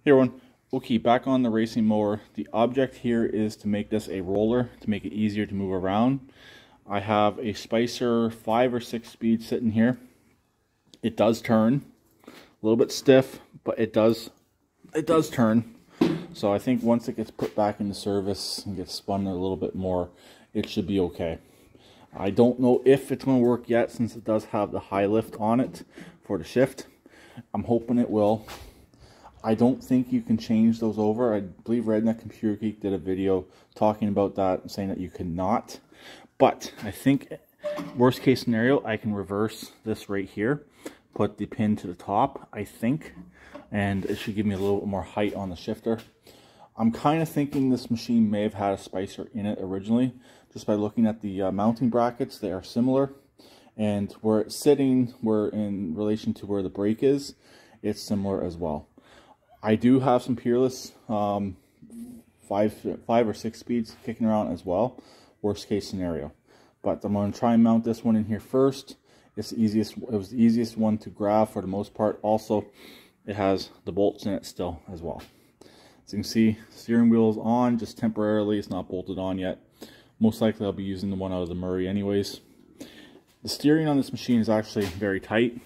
Here one. Okay, back on the racing mower. The object here is to make this a roller, to make it easier to move around. I have a Spicer 5 or 6 speed sitting here. It does turn. A little bit stiff, but it does turn. So I think once it gets put back into service and gets spun a little bit more, it should be okay. I don't know if it's going to work yet since it does have the high lift on it for the shift. I'm hoping it will. I don't think you can change those over. I believe Redneck Computer Geek did a video talking about that and saying that you cannot. But I think worst case scenario, I can reverse this right here, put the pin to the top, I think, and it should give me a little bit more height on the shifter. I'm kind of thinking this machine may have had a Spicer in it originally. Just by looking at the mounting brackets, they are similar. And where it's sitting, where in relation to where the brake is, it's similar as well. I do have some Peerless 5 or 6 speeds kicking around as well, worst case scenario. But I'm going to try and mount this one in here first. It's the easiest. It was the easiest one to grab for the most part. Also, it has the bolts in it still as well. As you can see, steering wheel is on just temporarily. It's not bolted on yet. Most likely I'll be using the one out of the Murray anyways. The steering on this machine is actually very tight,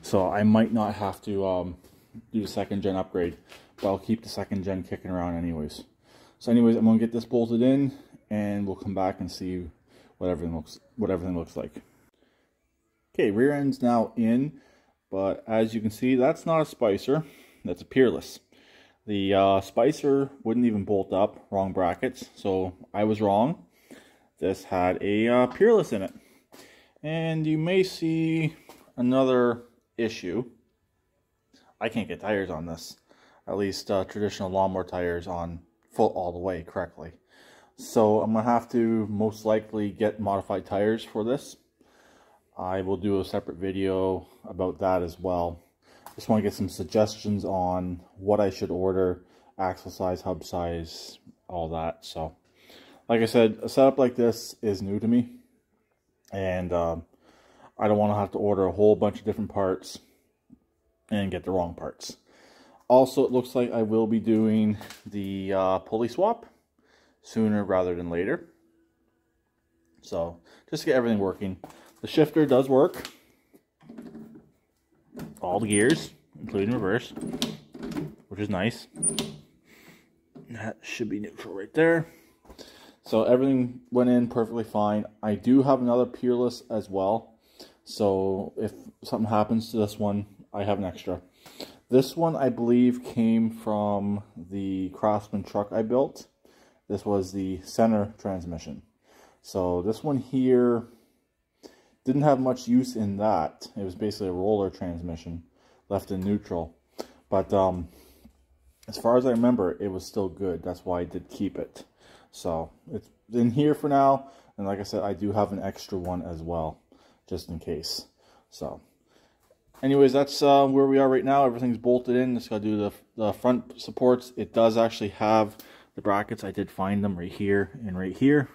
so I might not have to do the 2nd gen upgrade, but I'll keep the 2nd gen kicking around anyways. So anyways, I'm going to get this bolted in and we'll come back and see what everything looks like. Okay, rear end's now in, but as you can see, that's not a Spicer, that's a Peerless. The Spicer wouldn't even bolt up, wrong brackets, so I was wrong. This had a Peerless in it. And you may see another issue. I can't get tires on this, at least traditional lawnmower tires on full all the way correctly. So I'm going to have to most likely get modified tires for this. I will do a separate video about that as well. Just want to get some suggestions on what I should order, axle size, hub size, all that. So, like I said, a setup like this is new to me. And I don't want to have to order a whole bunch of different parts and get the wrong parts. Also, it looks like I will be doing the pulley swap sooner rather than later. So, just to get everything working. The shifter does work. All the gears, including reverse, which is nice. That should be neutral right there. So everything went in perfectly fine. I do have another Peerless as well. So if something happens to this one, I have an extra. This one, I believe, came from the Craftsman truck I built. This was the center transmission. So this one here didn't have much use in that. It was basically a roller transmission left in neutral. But as far as I remember, it was still good. That's why I did keep it. So it's in here for now. And like I said, I do have an extra one as well, just in case. So anyways, that's where we are right now. Everything's bolted in. Just got to do the front supports. It does actually have the brackets. I did find them right here and right here.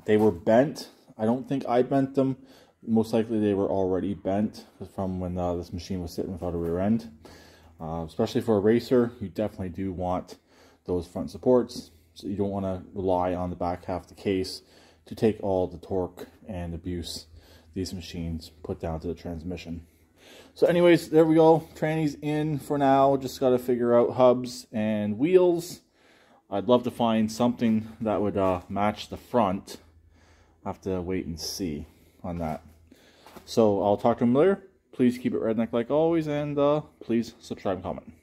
They were bent. I don't think I bent them. Most likely they were already bent from when this machine was sitting without a rear end. Especially for a racer, you definitely do want those front supports. So you don't want to rely on the back half of the case to take all the torque and abuse these machines put down to the transmission. So anyways, there we go. Tranny's in for now. Just got to figure out hubs and wheels. I'd love to find something that would match the front. I'll have to wait and see on that. So I'll talk to him later. Please keep it redneck like always, and please subscribe and comment.